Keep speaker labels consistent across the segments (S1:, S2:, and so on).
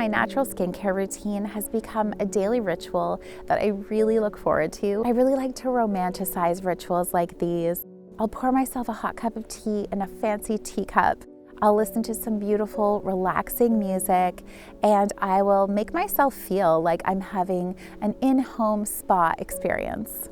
S1: my natural skincare routine has become a daily ritual that I really look forward to. I really like to romanticize rituals like these. I'll pour myself a hot cup of tea in a fancy teacup. I'll listen to some beautiful, relaxing music, and I will make myself feel like I'm having an in-home spa experience.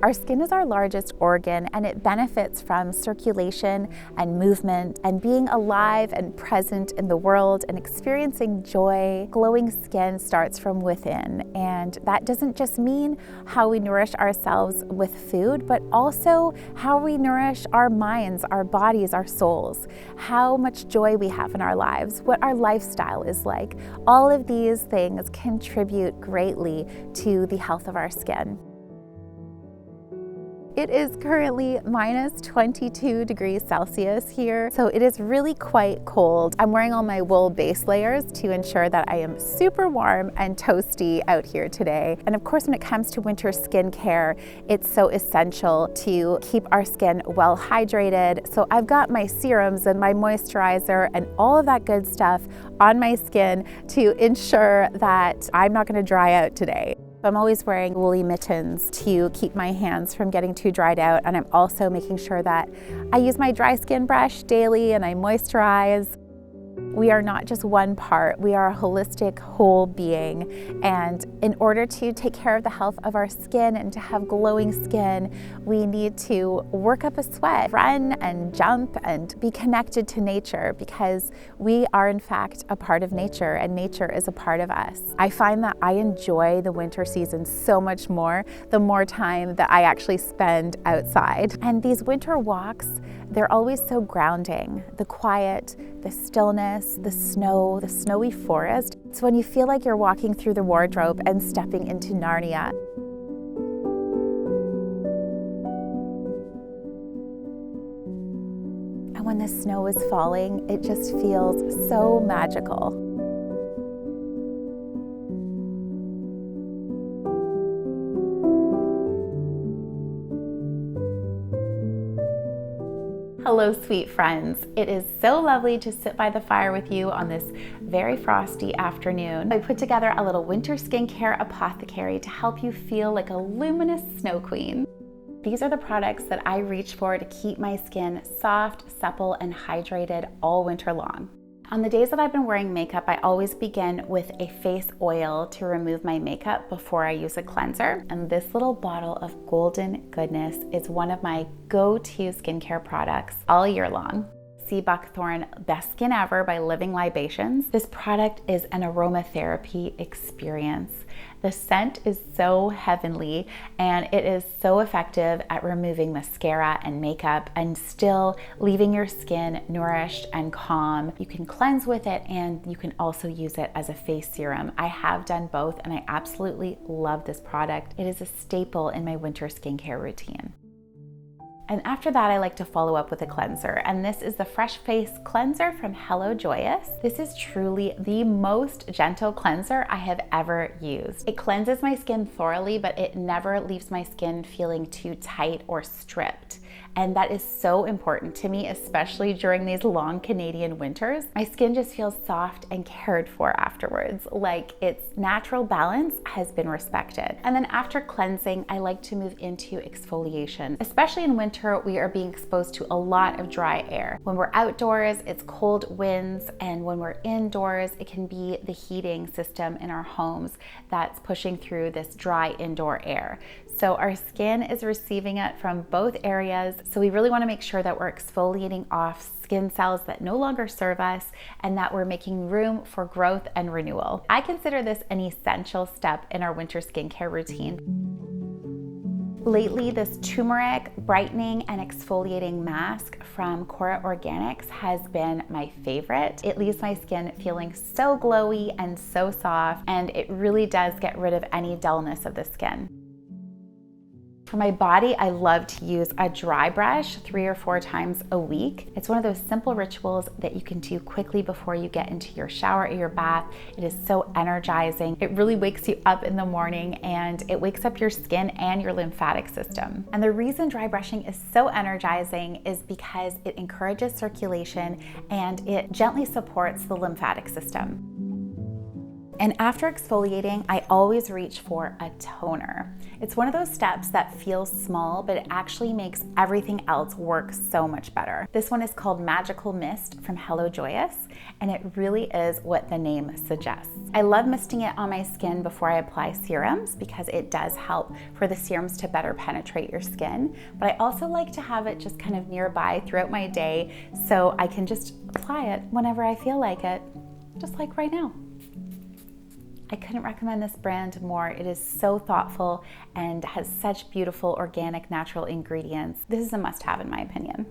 S1: Our skin is our largest organ, and it benefits from circulation and movement and being alive and present in the world and experiencing joy. Glowing skin starts from within, and that doesn't just mean how we nourish ourselves with food, but also how we nourish our minds, our bodies, our souls, how much joy we have in our lives, what our lifestyle is like. All of these things contribute greatly to the health of our skin. It is currently minus 22 degrees Celsius here, so it is really quite cold. I'm wearing all my wool base layers to ensure that I am super warm and toasty out here today. And of course, when it comes to winter skincare, it's so essential to keep our skin well hydrated. So I've got my serums and my moisturizer and all of that good stuff on my skin to ensure that I'm not going to dry out today. I'm always wearing woolly mittens to keep my hands from getting too dried out, and I'm also making sure that I use my dry skin brush daily and I moisturize. We are not just one part, we are a holistic whole being, and in order to take care of the health of our skin and to have glowing skin, we need to work up a sweat, run and jump and be connected to nature, because we are in fact a part of nature and nature is a part of us. I find that I enjoy the winter season so much more the more time that I actually spend outside. And these winter walks, they're always so grounding. The quiet, the stillness, the snow, the snowy forest. It's when you feel like you're walking through the wardrobe and stepping into Narnia. And when the snow is falling, it just feels so magical. Hello, sweet friends. It is so lovely to sit by the fire with you on this very frosty afternoon. I put together a little winter skincare apothecary to help you feel like a luminous snow queen. These are the products that I reach for to keep my skin soft, supple, and hydrated all winter long. On the days that I've been wearing makeup, I always begin with a face oil to remove my makeup before I use a cleanser. And this little bottle of golden goodness is one of my go-to skincare products all year long. Sea Buckthorn Best Skin Ever by Living Libations. This product is an aromatherapy experience. The scent is so heavenly, and it is so effective at removing mascara and makeup and still leaving your skin nourished and calm. You can cleanse with it, and you can also use it as a face serum. I have done both, and I absolutely love this product. It is a staple in my winter skincare routine. And after that, I like to follow up with a cleanser. And this is the Fresh Face Cleanser from Hello Joyous. This is truly the most gentle cleanser I have ever used. It cleanses my skin thoroughly, but it never leaves my skin feeling too tight or stripped. And that is so important to me, especially during these long Canadian winters. My skin just feels soft and cared for afterwards, like its natural balance has been respected. And then after cleansing, I like to move into exfoliation. Especially in winter, we are being exposed to a lot of dry air. When we're outdoors, it's cold winds, and when we're indoors, it can be the heating system in our homes that's pushing through this dry indoor air. So our skin is receiving it from both areas. So we really want to make sure that we're exfoliating off skin cells that no longer serve us and that we're making room for growth and renewal. I consider this an essential step in our winter skincare routine. Lately, this turmeric brightening and exfoliating mask from Cora Organics has been my favorite. It leaves my skin feeling so glowy and so soft, and it really does get rid of any dullness of the skin. For my body, I love to use a dry brush 3 or 4 times a week. It's one of those simple rituals that you can do quickly before you get into your shower or your bath. It is so energizing. It really wakes you up in the morning, and it wakes up your skin and your lymphatic system. And the reason dry brushing is so energizing is because it encourages circulation and it gently supports the lymphatic system. And after exfoliating, I always reach for a toner. It's one of those steps that feels small, but it actually makes everything else work so much better. This one is called Magical Mist from Hello Joyous, and it really is what the name suggests. I love misting it on my skin before I apply serums because it does help for the serums to better penetrate your skin, but I also like to have it just kind of nearby throughout my day so I can just apply it whenever I feel like it, just like right now. I couldn't recommend this brand more. It is so thoughtful and has such beautiful organic natural ingredients. This is a must-have in my opinion.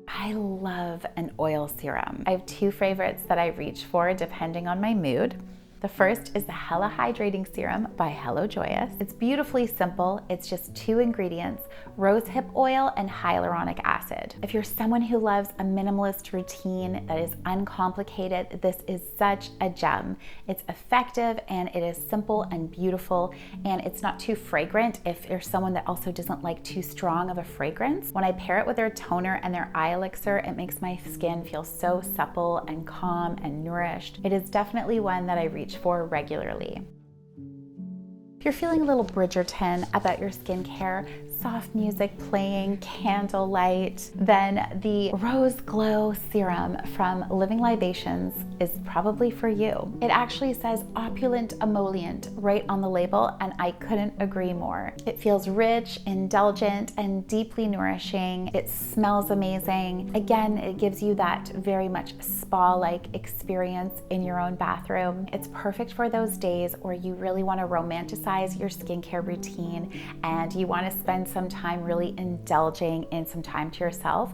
S1: I love an oil serum. I have two favorites that I reach for depending on my mood. The first is the Hella Hydrating Serum by Hello Joyous. It's beautifully simple. It's just 2 ingredients, rosehip oil and hyaluronic acid. If you're someone who loves a minimalist routine that is uncomplicated, this is such a gem. It's effective and it is simple and beautiful, and it's not too fragrant if you're someone that also doesn't like too strong of a fragrance. When I pair it with their toner and their eye elixir, it makes my skin feel so supple and calm and nourished. It is definitely one that I reach for regularly. If you're feeling a little Bridgerton about your skincare, soft music playing, candlelight, then the Rose Glow Serum from Living Libations is probably for you. It actually says opulent emollient right on the label, and I couldn't agree more. It feels rich, indulgent, and deeply nourishing. It smells amazing. Again, it gives you that very much spa-like experience in your own bathroom. It's perfect for those days where you really want to romanticize your skincare routine and you want to spend some time really indulging in some time to yourself.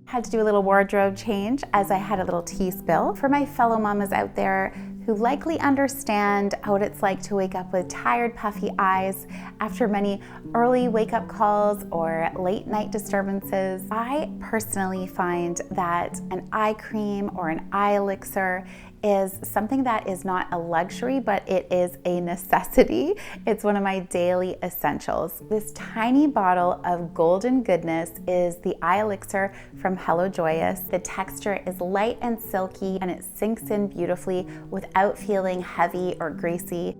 S1: Had to do a little wardrobe change as I had a little tea spill. For my fellow mamas out there who likely understand what it's like to wake up with tired, puffy eyes after many early wake-up calls or late night disturbances, I personally find that an eye cream or an eye elixir is something that is not a luxury, but it is a necessity. It's one of my daily essentials. This tiny bottle of golden goodness is the eye elixir from Hello Joyous. The texture is light and silky, and it sinks in beautifully without feeling heavy or greasy.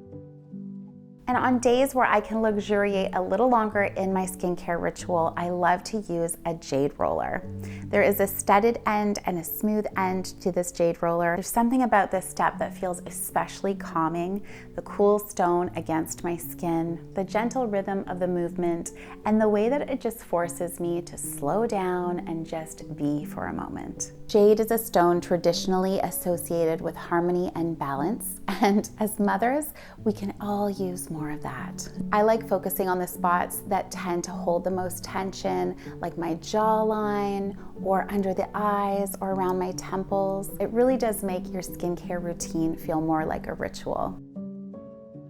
S1: And on days where I can luxuriate a little longer in my skincare ritual, I love to use a jade roller. There is a studded end and a smooth end to this jade roller. There's something about this step that feels especially calming. The cool stone against my skin, the gentle rhythm of the movement, and the way that it just forces me to slow down and just be for a moment. Jade is a stone traditionally associated with harmony and balance, and as mothers, we can all use more of that. I like focusing on the spots that tend to hold the most tension, like my jawline, or under the eyes, or around my temples. It really does make your skincare routine feel more like a ritual.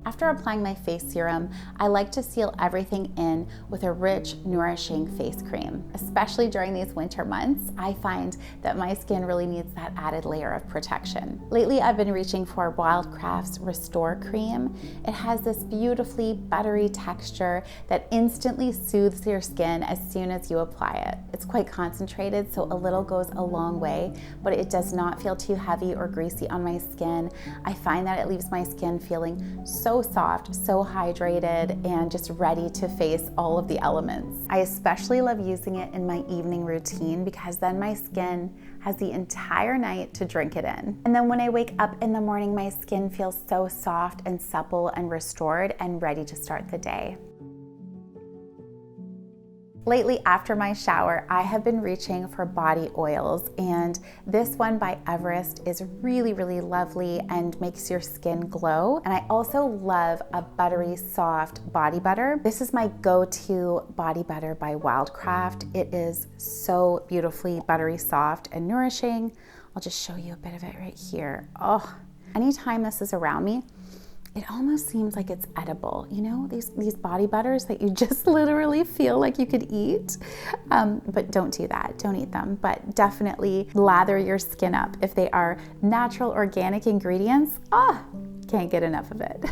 S1: After applying my face serum, I like to seal everything in with a rich, nourishing face cream. Especially during these winter months, I find that my skin really needs that added layer of protection. Lately, I've been reaching for Wildcraft's Restore Cream. It has this beautifully buttery texture that instantly soothes your skin as soon as you apply it. It's quite concentrated, so a little goes a long way, but it does not feel too heavy or greasy on my skin. I find that it leaves my skin feeling so soft, so hydrated, and just ready to face all of the elements. I especially love using it in my evening routine because then my skin has the entire night to drink it in. And then when I wake up in the morning, my skin feels so soft and supple and restored and ready to start the day. Lately, after my shower, I have been reaching for body oils, and this one by Everest is really, really lovely and makes your skin glow. And I also love a buttery, soft body butter. This is my go-to body butter by Wildcraft. It is so beautifully buttery, soft, and nourishing. I'll just show you a bit of it right here. Oh, anytime this is around me, it almost seems like it's edible. You know, these body butters that you just literally feel like you could eat. But don't do that, don't eat them. But definitely lather your skin up. If they are natural organic ingredients, can't get enough of it.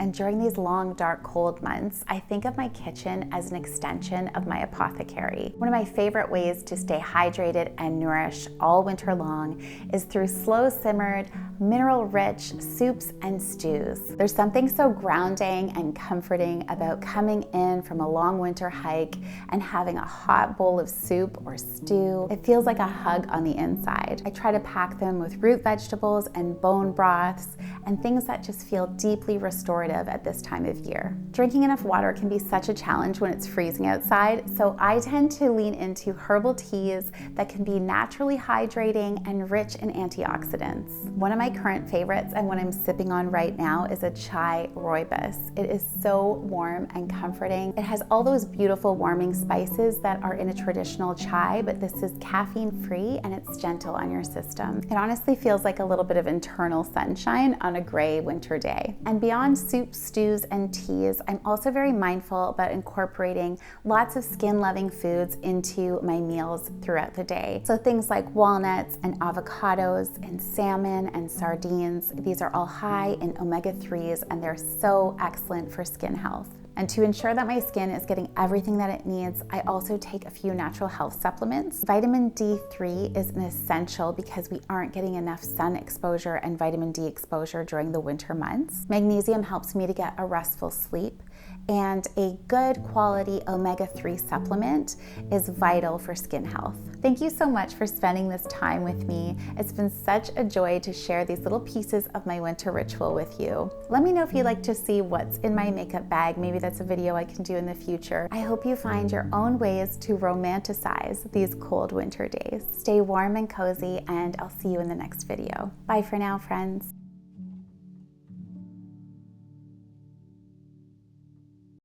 S1: And during these long, dark, cold months, I think of my kitchen as an extension of my apothecary. One of my favorite ways to stay hydrated and nourished all winter long is through slow simmered, mineral-rich soups and stews. There's something so grounding and comforting about coming in from a long winter hike and having a hot bowl of soup or stew. It feels like a hug on the inside. I try to pack them with root vegetables and bone broths and things that just feel deeply restorative at this time of year. Drinking enough water can be such a challenge when it's freezing outside, so I tend to lean into herbal teas that can be naturally hydrating and rich in antioxidants. One of my current favorites and what I'm sipping on right now is a chai rooibos. It is so warm and comforting. It has all those beautiful warming spices that are in a traditional chai, but this is caffeine free and it's gentle on your system. It honestly feels like a little bit of internal sunshine on a gray winter day. And beyond soups, stews, and teas, I'm also very mindful about incorporating lots of skin-loving foods into my meals throughout the day. So things like walnuts and avocados and salmon and sardines. These are all high in omega-3s and they're so excellent for skin health. And to ensure that my skin is getting everything that it needs, I also take a few natural health supplements. Vitamin D3 is an essential because we aren't getting enough sun exposure and vitamin D exposure during the winter months. Magnesium helps me to get a restful sleep. And a good quality omega-3 supplement is vital for skin health. Thank you so much for spending this time with me. It's been such a joy to share these little pieces of my winter ritual with you. Let me know if you'd like to see what's in my makeup bag. Maybe that's a video I can do in the future. I hope you find your own ways to romanticize these cold winter days. Stay warm and cozy, and I'll see you in the next video. Bye for now, friends.